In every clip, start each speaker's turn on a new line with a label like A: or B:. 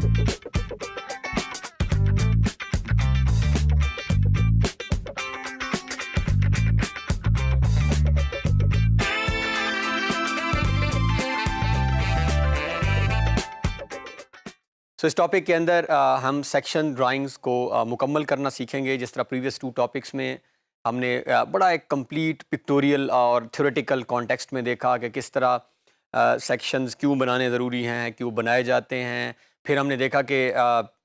A: इस टॉपिक के अंदर हम सेक्शन ड्राइंग्स को मुकम्मल करना सीखेंगे। जिस तरह प्रीवियस 2 टॉपिक्स में हमने बड़ा एक कंप्लीट पिक्टोरियल और थ्योरेटिकल कॉन्टेक्स्ट में देखा कि किस तरह सेक्शंस क्यों बनाने ज़रूरी हैं, क्यों बनाए जाते हैं। फिर हमने देखा कि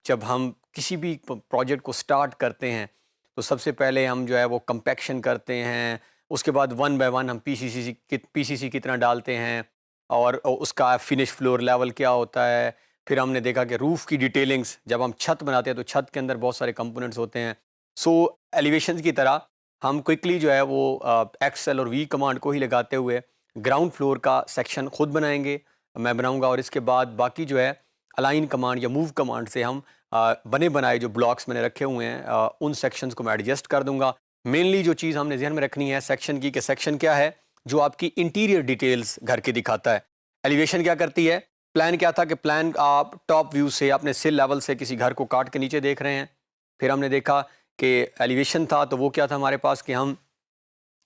A: जब हम किसी भी प्रोजेक्ट को स्टार्ट करते हैं तो सबसे पहले हम जो है वो कंपैक्शन करते हैं, उसके बाद वन बाय वन हम पीसीसी कितना डालते हैं और उसका फिनिश फ्लोर लेवल क्या होता है। फिर हमने देखा कि रूफ़ की डिटेलिंग्स, जब हम छत बनाते हैं तो छत के अंदर बहुत सारे कंपोनेंट्स होते हैं। सो एलिवेशंस की तरह हम क्विकली जो है वो एक्सेल और वी कमांड को ही लगाते हुए ग्राउंड फ्लोर का सेक्शन खुद बनाएंगे, मैं बनाऊंगा। और इसके बाद बाकी जो है अलाइन कमांड या मूव कमांड से हम बने बनाए जो ब्लॉक्स मैंने रखे हुए हैं उन सेक्शंस को मैं एडजस्ट कर दूंगा। मेनली जो चीज़ हमने ध्यान में रखनी है सेक्शन की, कि सेक्शन क्या है जो आपकी इंटीरियर डिटेल्स घर की दिखाता है। एलिवेशन क्या करती है? प्लान क्या था कि प्लान आप टॉप व्यू से अपने सिल लेवल से किसी घर को काट के नीचे देख रहे हैं। फिर हमने देखा कि एलिवेशन था तो वो क्या था हमारे पास कि हम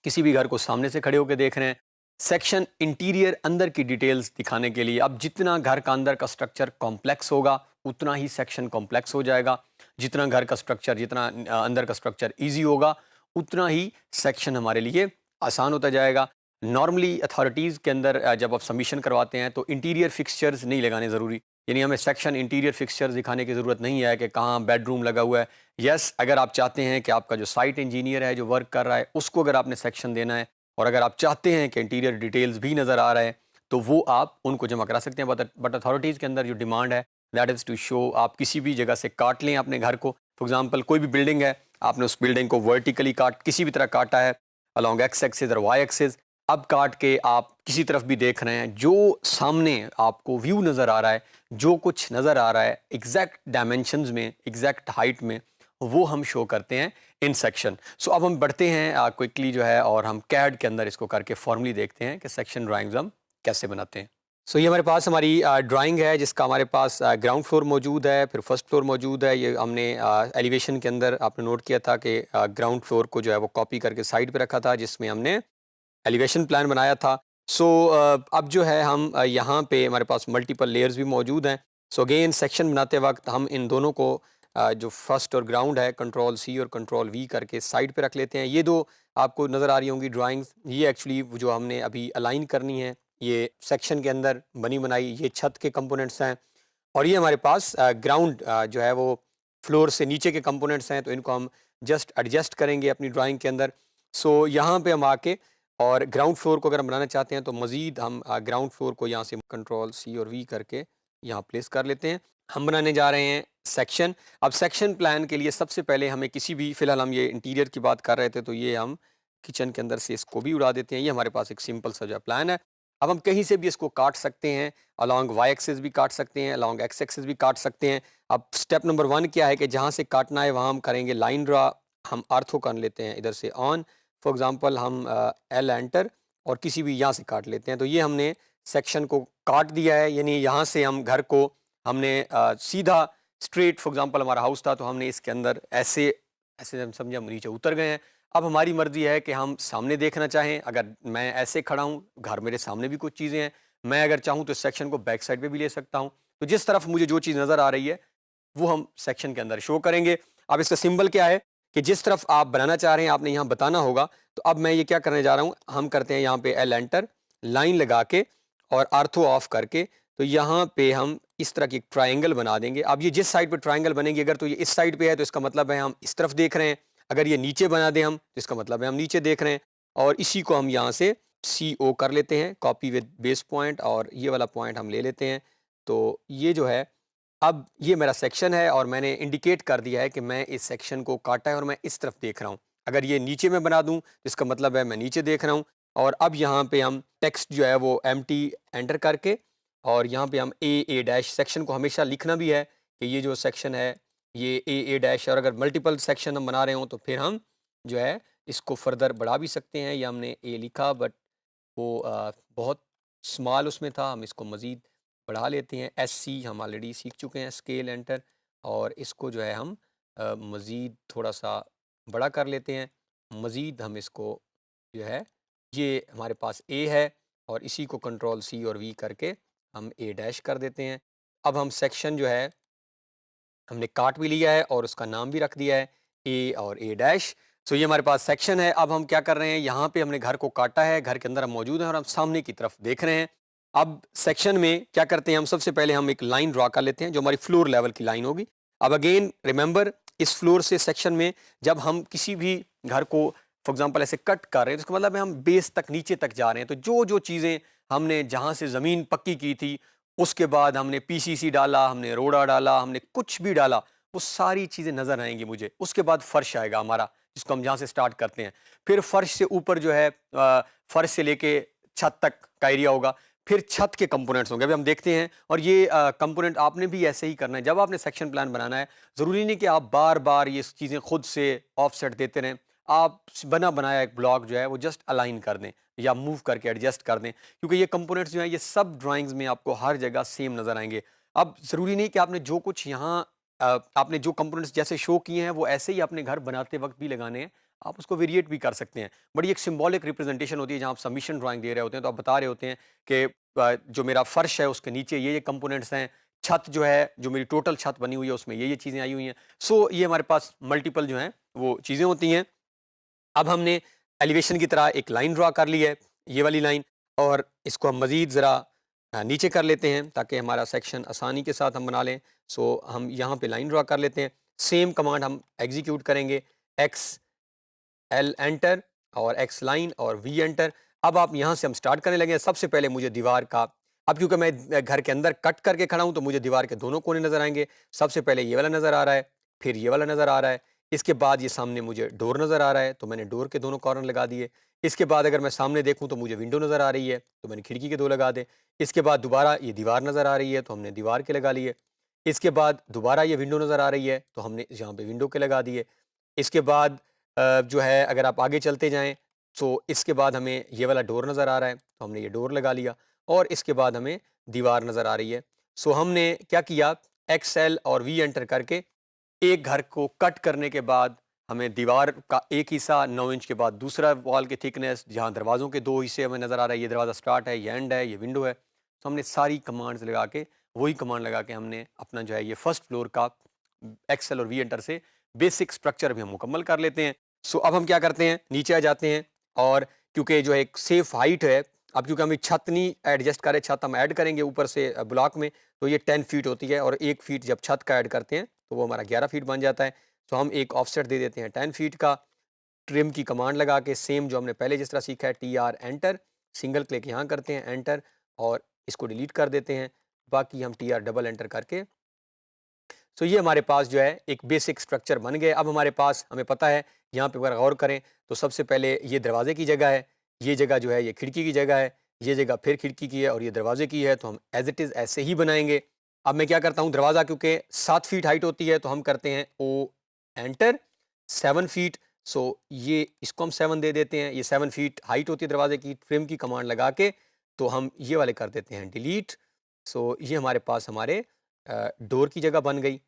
A: किसी भी घर को सामने से खड़े होकर देख रहे हैं। सेक्शन इंटीरियर अंदर की डिटेल्स दिखाने के लिए, अब जितना घर का अंदर का स्ट्रक्चर कॉम्प्लेक्स होगा उतना ही सेक्शन कॉम्प्लेक्स हो जाएगा। जितना घर का स्ट्रक्चर, जितना अंदर का स्ट्रक्चर ईजी होगा उतना ही सेक्शन हमारे लिए आसान होता जाएगा। नॉर्मली अथॉरिटीज़ के अंदर जब आप सबमिशन करवाते हैं तो इंटीरियर फिक्सचर्स नहीं लगाने ज़रूरी, यानी हमें सेक्शन इंटीरियर फिक्सचर्स दिखाने की ज़रूरत नहीं है कि कहाँ बेडरूम लगा हुआ है। यस, अगर आप चाहते हैं कि आपका जो साइट इंजीनियर है जो वर्क कर रहा है उसको अगर आपने सेक्शन देना है और अगर आप चाहते हैं कि इंटीरियर डिटेल्स भी नज़र आ रहा है तो वो आप उनको जमा करा सकते हैं। बट अथॉरिटीज़ के अंदर जो डिमांड है दैट इज़ टू शो, आप किसी भी जगह से काट लें अपने घर को। फॉर एग्जांपल कोई भी बिल्डिंग है, आपने उस बिल्डिंग को वर्टिकली किसी भी तरह काटा है अलॉन्ग एक्स एक्सिस और वाई एक्सिस, अब काट के आप किसी तरफ भी देख रहे हैं, जो सामने आपको व्यू नज़र आ रहा है, जो कुछ नज़र आ रहा है एग्जैक्ट डायमेंशंस में, एग्जैक्ट हाइट में, वो हम शो करते हैं इन सेक्शन। सो अब हम बढ़ते हैं क्विकली जो है और हम कैड के अंदर इसको करके फॉर्मली देखते हैं कि सेक्शन ड्राइंग्स हम कैसे बनाते हैं। सो ये हमारे पास हमारी ड्राइंग है जिसका हमारे पास ग्राउंड फ्लोर मौजूद है, फिर फर्स्ट फ्लोर मौजूद है। ये हमने एलिवेशन के अंदर आपने नोट किया था कि ग्राउंड फ्लोर को जो है वो कॉपी करके साइड पे रखा था जिसमें हमने एलिवेशन प्लान बनाया था। सो अब जो है हम यहाँ पे हमारे पास मल्टीपल लेयर्स भी मौजूद हैं। सो अगेन सेक्शन बनाते वक्त हम इन दोनों को जो फर्स्ट और ग्राउंड है कंट्रोल सी और कंट्रोल वी करके साइड पे रख लेते हैं। ये दो आपको नज़र आ रही होंगी ड्राइंग्स, ये एक्चुअली जो हमने अभी अलाइन करनी है, ये सेक्शन के अंदर बनी बनाई ये छत के कंपोनेंट्स हैं और ये हमारे पास ग्राउंड जो है वो फ्लोर से नीचे के कंपोनेंट्स हैं। तो इनको हम जस्ट एडजस्ट करेंगे अपनी ड्राइंग के अंदर। सो यहाँ पे हम आके और ग्राउंड फ्लोर को अगर हम बनाना चाहते हैं तो मज़ीद हम ग्राउंड फ्लोर को यहाँ से कंट्रोल सी और वी करके यहाँ प्लेस कर लेते हैं। हम बनाने जा रहे हैं सेक्शन। अब सेक्शन प्लान के लिए सबसे पहले हमें किसी भी, फ़िलहाल हम ये इंटीरियर की बात कर रहे थे तो ये हम किचन के अंदर से इसको भी उड़ा देते हैं। ये हमारे पास एक सिंपल सा जो प्लान है। अब हम कहीं से भी इसको काट सकते हैं, अलॉन्ग वाई एक्सिस भी काट सकते हैं, अलॉन्ग एक्स एक्सिस भी काट सकते हैं। अब स्टेप नंबर 1 क्या है कि जहाँ से काटना है वहाँ हम करेंगे लाइन ड्रा। हम आर्थो कर लेते हैं इधर से ऑन, फॉर एग्जांपल हम एल एंटर और किसी भी यहाँ से काट लेते हैं। तो ये हमने सेक्शन को काट दिया है, यानी यहाँ से हम घर को हमने सीधा स्ट्रेट, फॉर एग्जांपल हमारा हाउस था तो हमने इसके अंदर ऐसे ऐसे हम समझे हम नीचे उतर गए हैं। अब हमारी मर्जी है कि हम सामने देखना चाहें, अगर मैं ऐसे खड़ा हूँ घर मेरे सामने भी कुछ चीज़ें हैं, मैं अगर चाहूँ तो सेक्शन को बैक साइड पे भी ले सकता हूँ। तो जिस तरफ मुझे जो चीज़ नज़र आ रही है वो हम सेक्शन के अंदर शो करेंगे। अब इसका सिंबल क्या है कि जिस तरफ आप बनाना चाह रहे हैं आपने यहाँ बताना होगा। तो अब मैं ये क्या करने जा रहा हूँ, हम करते हैं यहाँ पे एल एंटर, लाइन लगा के और आर्थो ऑफ करके, तो यहाँ पे हम इस तरह की ट्राइंगल बना देंगे। अब ये जिस साइड पे ट्राइंगल बनेगी, अगर तो ये इस साइड पे है तो इसका मतलब है हम इस तरफ देख रहे हैं, अगर ये नीचे बना दें हम तो इसका मतलब है हम नीचे देख रहे हैं। और इसी को हम यहाँ से सी ओ कर लेते हैं, कॉपी विद बेस पॉइंट, और ये वाला पॉइंट हम ले लेते हैं। तो ये जो है अब ये मेरा सेक्शन है और मैंने इंडिकेट कर दिया है कि मैं इस सेक्शन को काटा है और मैं इस तरफ देख रहा हूँ। अगर ये नीचे में बना दूँ तो इसका मतलब है मैं नीचे देख रहा हूँ। और अब यहाँ पे हम टेक्स्ट जो है वो एम्प्टी एंटर करके और यहाँ पे हम ए डैश, सेक्शन को हमेशा लिखना भी है कि ये जो सेक्शन है ये ए डैश, और अगर मल्टीपल सेक्शन हम बना रहे हों तो फिर हम जो है इसको फर्दर बढ़ा भी सकते हैं। ये हमने ए लिखा बट वो बहुत स्मॉल उसमें था, हम इसको मज़ीद बढ़ा लेते हैं। एस सी हम ऑलरेडी सीख चुके हैं, स्केल एंटर, और इसको जो है हम मज़ीद थोड़ा सा बड़ा कर लेते हैं। मज़ीद हम इसको जो है, ये हमारे पास ए है और इसी को कंट्रोल सी और वी करके हम ए डैश कर देते हैं। अब हम सेक्शन जो है हमने काट भी लिया है और उसका नाम भी रख दिया है ए और ए डैश। सो ये हमारे पास सेक्शन है। अब हम क्या कर रहे हैं, यहाँ पे हमने घर को काटा है, घर के अंदर हम मौजूद हैं और हम सामने की तरफ देख रहे हैं। अब सेक्शन में क्या करते हैं, हम सबसे पहले हम एक लाइन ड्रा कर लेते हैं जो हमारी फ्लोर लेवल की लाइन होगी। अब अगेन रिमेंबर, इस फ्लोर से सेक्शन में जब हम किसी भी घर को फॉर एग्जाम्पल ऐसे कट कर रहे हैं तो इसका मतलब है हम बेस तक नीचे तक जा रहे हैं। तो जो जो चीज़ें हमने जहाँ से ज़मीन पक्की की थी, उसके बाद हमने पीसीसी डाला, हमने रोड़ा डाला, हमने कुछ भी डाला, वो सारी चीज़ें नज़र आएंगी मुझे। उसके बाद फर्श आएगा हमारा, जिसको हम जहाँ से स्टार्ट करते हैं। फिर फर्श से ऊपर जो है फर्श से लेके छत तक का एरिया होगा। फिर छत के कंपोनेंट्स होंगे, अभी हम देखते हैं। और ये कंपोनेंट आपने भी ऐसे ही करना है। जब आपने सेक्शन प्लान बनाना है, ज़रूरी नहीं कि आप बार बार ये चीज़ें खुद से ऑफसेट देते रहें। आप बना बनाया एक ब्लॉक जो है वो जस्ट अलाइन कर दें या मूव करके एडजस्ट कर दें, क्योंकि ये कंपोनेंट्स जो हैं ये सब ड्राइंग्स में आपको हर जगह सेम नज़र आएंगे। अब ज़रूरी नहीं कि आपने जो कुछ यहाँ आपने जो कंपोनेंट्स जैसे शो किए हैं वो ऐसे ही अपने घर बनाते वक्त भी लगाने हैं। आप उसको वेरिएट भी कर सकते हैं। बड़ी एक सिंबॉलिक रिप्रेजेंटेशन होती है जहाँ आप सबमिशन ड्राइंग दे रहे होते हैं, तो आप बता रहे होते हैं कि जो मेरा फर्श है उसके नीचे ये कंपोनेंट्स हैं, छत जो है, जो मेरी टोटल छत बनी हुई है उसमें ये चीज़ें आई हुई हैं। सो ये हमारे पास मल्टीपल जो हैं वो चीज़ें होती हैं। अब हमने एलिवेशन की तरह एक लाइन ड्रा कर ली है, ये वाली लाइन, और इसको हम मज़ीद ज़रा नीचे कर लेते हैं ताकि हमारा सेक्शन आसानी के साथ हम बना लें। सो हम यहाँ पे लाइन ड्रा कर लेते हैं। सेम कमांड हम एग्जीक्यूट करेंगे, एक्स एल एंटर और एक्स लाइन और वी एंटर। अब आप यहाँ से हम स्टार्ट करने लगे हैं। सबसे पहले मुझे दीवार का, अब क्योंकि मैं घर के अंदर कट करके खड़ा हूँ तो मुझे दीवार के दोनों कोने नज़र आएंगे। सबसे पहले ये वाला नज़र आ रहा है, फिर ये वाला नज़र आ रहा है। इसके बाद ये सामने मुझे डोर नज़र आ रहा है, तो मैंने डोर के दोनों कॉर्नर लगा दिए। इसके बाद अगर मैं सामने देखूँ तो मुझे विंडो नज़र आ रही है, तो मैंने खिड़की के दो लगा दे। इसके बाद दोबारा ये दीवार नज़र आ रही है, तो हमने दीवार के लगा लिए। इसके बाद दोबारा ये विंडो नज़र आ रही है, तो हमने यहाँ पे विंडो के लगा दिए। इसके बाद जो है अगर आप आगे चलते जाएँ तो इसके बाद हमें ये वाला डोर नज़र आ रहा है, तो हमने ये डोर लगा लिया। और इसके बाद हमें दीवार नज़र आ रही है। सो हमने क्या किया, एक्सएल और वी एंटर करके एक घर को कट करने के बाद हमें दीवार का एक हिस्सा 9 इंच के बाद दूसरा वॉल की थिकनेस, जहाँ दरवाज़ों के 2 हिस्से हमें नज़र आ रहा है, ये दरवाज़ा स्टार्ट है, ये एंड है, ये विंडो है। तो हमने सारी कमांड्स लगा के, वही कमांड लगा के हमने अपना जो है ये फर्स्ट फ्लोर का एक्सेल और वी एंटर से बेसिक स्ट्रक्चर भी हम मुकम्मल कर लेते हैं। सो अब हम क्या करते हैं, नीचे आ जाते हैं। और क्योंकि जो एक सेफ हाइट है, अब क्योंकि हम छत नहीं एडजस्ट करें, छत हम ऐड करेंगे ऊपर से ब्लॉक में, तो ये 10 फीट होती है और 1 फीट जब छत का ऐड करते हैं तो वो हमारा 11 फीट बन जाता है। तो हम एक ऑफसेट दे देते हैं 10 फीट का। ट्रिम की कमांड लगा के सेम जो हमने पहले जिस तरह सीखा है, T R enter, single click यहाँ करते हैं, एंटर, और इसको डिलीट कर देते हैं। बाकी हम टी आर डबल एंटर करके, सो ये हमारे पास जो है एक बेसिक स्ट्रक्चर बन गए। अब हमारे पास, हमें पता है, यहाँ पे अगर गौर करें तो सबसे पहले ये दरवाजे की जगह है, ये जगह जो है ये खिड़की की जगह है, ये जगह फिर खिड़की की है और ये दरवाजे की है। तो हम एज इट इज़ ऐसे ही बनाएंगे। अब मैं क्या करता हूँ, दरवाज़ा क्योंकि 7 फीट हाइट होती है तो हम करते हैं ओ एंटर 7 फीट। सो ये इसको हम 7 दे देते हैं। ये 7 फीट हाइट होती है दरवाजे की। फ्रेम की कमांड लगा के तो हम ये वाले कर देते हैं डिलीट। सो ये हमारे पास हमारे डोर की जगह बन गई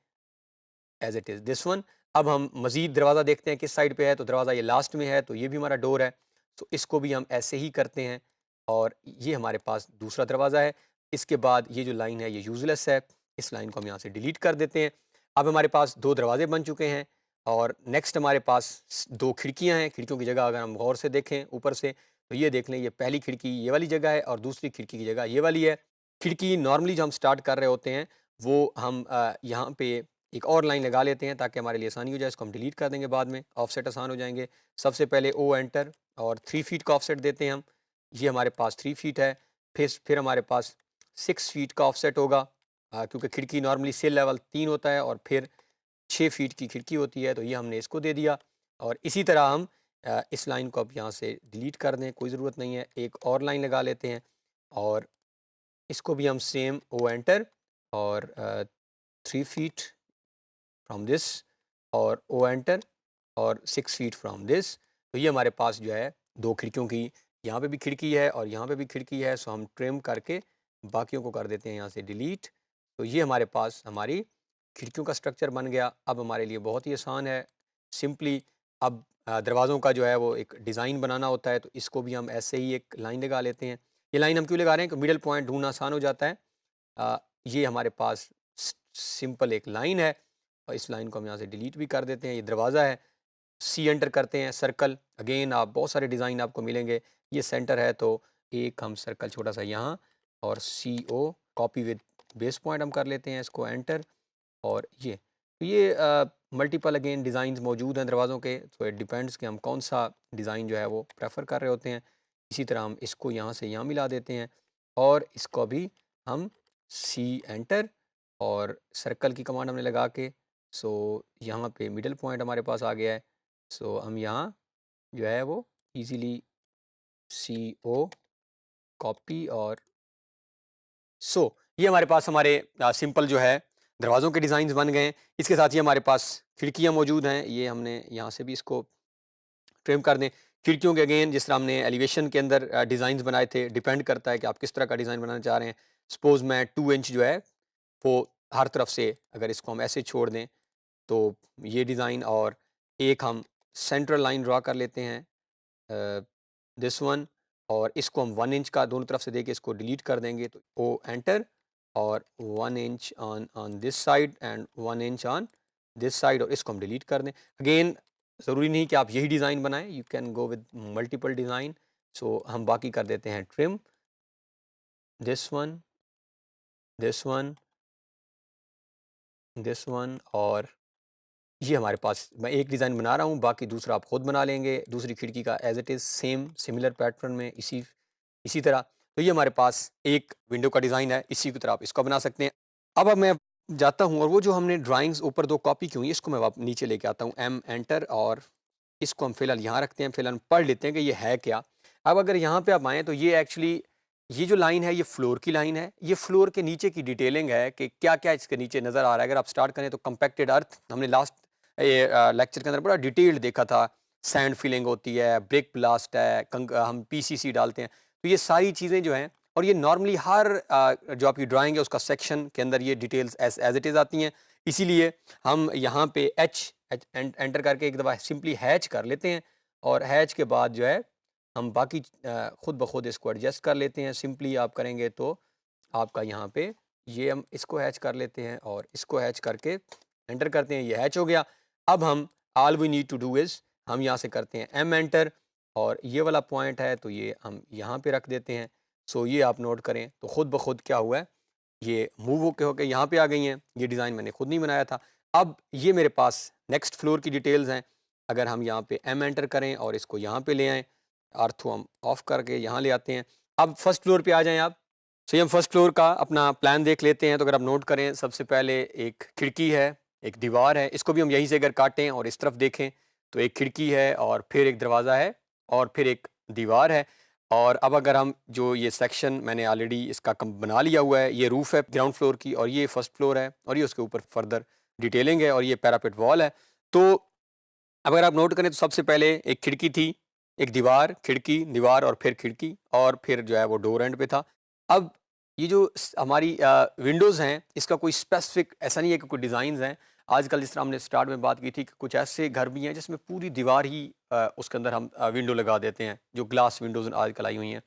A: as it is this one. अब हम मज़ीद दरवाज़ा देखते हैं किस साइड पे है, तो दरवाज़ा ये लास्ट में है, तो ये भी हमारा डोर है। तो इसको भी हम ऐसे ही करते हैं और ये हमारे पास दूसरा दरवाज़ा है। इसके बाद ये जो लाइन है ये यूज़लेस है, इस लाइन को हम यहाँ से डिलीट कर देते हैं। अब हमारे पास 2 दरवाजे बन चुके हैं और नेक्स्ट हमारे पास 2 खिड़कियाँ हैं। खिड़कियों की जगह अगर हम गौर से देखें ऊपर से, तो ये देख लें, ये पहली खिड़की ये वाली जगह है और दूसरी खिड़की की जगह ये वाली है। खिड़की नॉर्मली जो हम स्टार्ट कर रहे होते हैं वो हम यहाँ पे एक और लाइन लगा लेते हैं ताकि हमारे लिए आसानी हो जाए। इसको हम डिलीट कर देंगे बाद में, ऑफसेट आसान हो जाएंगे। सबसे पहले ओ एंटर और 3 फीट का ऑफसेट देते हैं हम। ये हमारे पास 3 फीट है। फिर हमारे पास 6 फीट का ऑफसेट होगा, क्योंकि खिड़की नॉर्मली सेल लेवल 3 होता है और फिर 6 फीट की खिड़की होती है, तो ये हमने इसको दे दिया। और इसी तरह हम इस लाइन को अब यहाँ से डिलीट कर दें, कोई ज़रूरत नहीं है। एक और लाइन लगा लेते हैं और इसको भी हम सेम ओ एंटर और 3 फीट फ्रॉम दिस और ओ एंटर और 6 फीट फ्रॉम दिस। तो ये हमारे पास जो है 2 खिड़कियों की, यहाँ पे भी खिड़की है और यहाँ पे भी खिड़की है। सो हम ट्रिम करके बाकियों को कर देते हैं यहाँ से डिलीट। तो ये हमारे पास हमारी खिड़कियों का स्ट्रक्चर बन गया। अब हमारे लिए बहुत ही आसान है, सिंपली अब दरवाज़ों का जो है वो एक डिज़ाइन बनाना होता है, तो इसको भी हम ऐसे ही एक लाइन लगा लेते हैं। ये लाइन हम क्यों लगा रहे हैं कि मिडल पॉइंट ढूँढना आसान हो जाता है। ये हमारे पास सिंपल एक लाइन है और इस लाइन को हम यहाँ से डिलीट भी कर देते हैं। ये दरवाज़ा है, सी एंटर करते हैं, सर्कल, अगेन आप बहुत सारे डिज़ाइन आपको मिलेंगे। ये सेंटर है तो एक हम सर्कल छोटा सा यहाँ और सी ओ कॉपी विद बेस पॉइंट हम कर लेते हैं, इसको एंटर। और ये मल्टीपल अगेन डिज़ाइंस मौजूद हैं दरवाज़ों के, तो इट डिपेंड्स कि हम कौन सा डिज़ाइन जो है वो प्रेफर कर रहे होते हैं। इसी तरह हम इसको यहाँ से यहाँ मिला देते हैं और इसको भी हम सी एंटर और सर्कल की कमांड हमने लगा के, सो यहाँ पे मिडल पॉइंट हमारे पास आ गया है। सो हम यहाँ जो है वो इजीली सी ओ कॉपी और ये हमारे पास हमारे सिंपल जो है दरवाज़ों के डिज़ाइंस बन गए हैं। इसके साथ ही हमारे पास खिड़कियाँ मौजूद हैं, ये हमने यहाँ से भी इसको ट्रिम कर दें। खिड़कियों के अगेन जिस तरह हमने एलिवेशन के अंदर डिज़ाइंस बनाए थे, डिपेंड करता है कि आप किस तरह का डिज़ाइन बनाना चाह रहे हैं। सपोज़ मैं 2 इंच जो है वो हर तरफ से अगर इसको हम ऐसे छोड़ दें तो ये डिज़ाइन, और एक हम सेंट्रल लाइन ड्रा कर लेते हैं दिस वन, और इसको हम 1 इंच का दोनों तरफ से देके इसको डिलीट कर देंगे, तो ओ एंटर और 1 inch on on this side and 1 inch on this side, और इसको हम डिलीट कर दें। अगेन ज़रूरी नहीं कि आप यही डिज़ाइन बनाएं, you can go with multiple design. So हम बाकी कर देते हैं trim, this one, this one, this one, और ये हमारे पास मैं एक डिज़ाइन बना रहा हूँ, बाकी दूसरा आप खुद बना लेंगे दूसरी खिड़की का as it is same similar pattern में इसी इसी तरह। तो ये हमारे पास एक विंडो का डिज़ाइन है, इसी की तरह आप इसको बना सकते हैं। अब मैं जाता हूँ और वो जो हमने ड्राइंग्स ऊपर 2 कॉपी की हुई इसको मैं नीचे लेके आता हूँ, एम एंटर, और इसको हम फिलहाल यहाँ रखते हैं। फिलहाल हम पढ़ लेते हैं कि ये है क्या। अब अगर यहाँ पे आप आएँ तो ये एक्चुअली ये जो लाइन है ये फ्लोर की लाइन है। ये फ्लोर के नीचे की डिटेलिंग है कि क्या-क्या इसके नीचे नज़र आ रहा है। अगर आप स्टार्ट करें तो कंपैक्टेड अर्थ हमने लास्ट लेक्चर के अंदर बड़ा डिटेल्ड देखा था। सैंड फिलिंग होती है, ब्रिक ब्लास्ट है, हम पीसीसी डालते हैं। तो ये सारी चीज़ें जो हैं, और ये नॉर्मली हर जो आपकी ड्राइंग है उसका सेक्शन के अंदर ये डिटेल्स एज़ इट इज़ आती हैं। इसीलिए हम यहाँ पे एंटर करके एक दफ़ा सिंपली हैच कर लेते हैं, और हैच के बाद जो है हम बाकी खुद ब खुद इसको एडजस्ट कर लेते हैं। सिंपली आप करेंगे तो आपका यहाँ पे ये हम इसको हैच कर लेते हैं और इसको हैच करके एंटर करते हैं, ये हैच हो गया। अब हम all we need to do is हम यहाँ से करते हैं एम एंटर, और ये वाला पॉइंट है तो ये हम यहाँ पे रख देते हैं। सो ये आप नोट करें तो खुद ब खुद क्या हुआ है, ये मूव होके यहाँ पे आ गई हैं। ये डिज़ाइन मैंने खुद नहीं बनाया था। अब ये मेरे पास नेक्स्ट फ्लोर की डिटेल्स हैं। अगर हम यहाँ पे एम एंटर करें और इसको यहाँ पे ले आएँ, आर्थो हम ऑफ करके यहाँ ले आते हैं। अब फर्स्ट फ्लोर पे आ जाएँ आप। चलिए हम फर्स्ट फ्लोर का अपना प्लान देख लेते हैं। तो अगर आप नोट करें, सबसे पहले एक खिड़की है, एक दीवार है, इसको भी हम यहीं से अगर काटें और इस तरफ देखें तो एक खिड़की है और फिर एक दरवाज़ा है और फिर एक दीवार है। और अब अगर हम जो ये सेक्शन मैंने ऑलरेडी इसका बना लिया हुआ है, ये रूफ़ है ग्राउंड फ्लोर की और ये फर्स्ट फ्लोर है और ये उसके ऊपर फर्दर डिटेलिंग है और ये पैरापेट वॉल है। तो अब अगर आप नोट करें तो सबसे पहले एक खिड़की थी, एक दीवार, खिड़की, दीवार और फिर खिड़की, और फिर जो है वो डोर एंड पे था। अब ये जो हमारी विंडोज़ हैं, इसका कोई स्पेसिफिक ऐसा नहीं है कि कोई डिज़ाइंस हैं। आजकल जिस तरह हमने स्टार्ट में बात की थी कि कुछ ऐसे घर भी हैं जिसमें पूरी दीवार ही उसके अंदर हम विंडो लगा देते हैं, जो ग्लास विंडोज़ आजकल आई हुई हैं।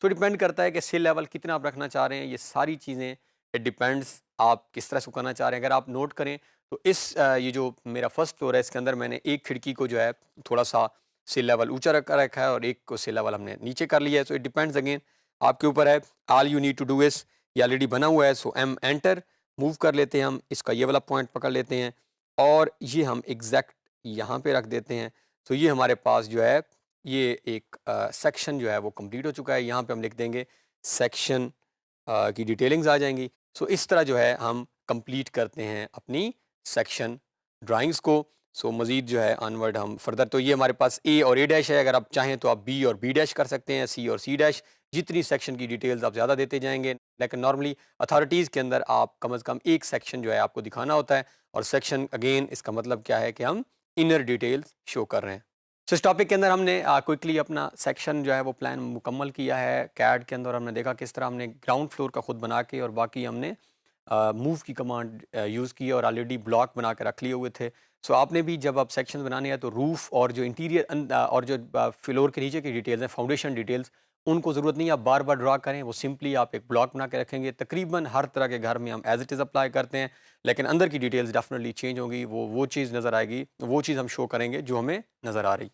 A: तो डिपेंड करता है कि सेल लेवल कितना आप रखना चाह रहे हैं। ये सारी चीज़ें इट डिपेंड्स आप किस तरह से करना चाह रहे हैं। अगर आप नोट करें तो ये जो मेरा फर्स्ट फ्लोर है इसके अंदर मैंने एक खिड़की को जो है थोड़ा सा सेल लेवल ऊंचा रखा है और एक को सेल लेवल हमने नीचे कर लिया है। सो इट डिपेंड्स अगेन आपके ऊपर है। All you need to do is ये ऑलरेडी बना हुआ है। सो एम एंटर मूव कर लेते हैं, हम इसका ये वाला पॉइंट पकड़ लेते हैं और ये हम एग्जैक्ट यहाँ पे रख देते हैं। तो ये हमारे पास जो है ये एक सेक्शन जो है वो कंप्लीट हो चुका है। यहाँ पे हम लिख देंगे सेक्शन की डिटेलिंग्स आ जाएंगी। सो इस तरह जो है हम कंप्लीट करते हैं अपनी सेक्शन ड्राइंग्स को। सो मज़ीद जो है अनवर्ड हम फर्दर, तो ये हमारे पास ए और ए डैश है। अगर आप चाहें तो आप बी और बी डैश कर सकते हैं, सी और सी डैश। जितनी सेक्शन की डिटेल्स आप ज़्यादा देते जाएंगे, लेकिन नॉर्मली अथॉरिटीज़ के अंदर आप कम से कम एक सेक्शन जो है आपको दिखाना होता है। और सेक्शन अगेन इसका मतलब क्या है कि हम इनर डिटेल्स शो कर रहे हैं। सो इस टॉपिक के अंदर हमने क्विकली अपना सेक्शन जो है वो प्लान मुकम्मल किया है कैड के अंदर। हमने देखा किस तरह हमने ग्राउंड फ्लोर का खुद बना के और बाकी हमने मूव की कमांड यूज़ की और ऑलरेडी ब्लॉक बना के रख लिए हुए थे। सो आपने भी जब आप सेक्शन बनाने हैं तो रूफ़ और जो इंटीरियर और जो फ्लोर के नीचे की डिटेल्स हैं, फाउंडेशन डिटेल्स, उनको ज़रूरत नहीं है आप बार बार ड्रा करें। वो सिंपली आप एक ब्लॉक बना के रखेंगे। तकरीबन हर तरह के घर में हम एज इट इज़ अप्लाई करते हैं, लेकिन अंदर की डिटेल्स डेफिनेटली चेंज होंगी। वो चीज़ नज़र आएगी, वो चीज़ हम शो करेंगे जो हमें नज़र आ रही।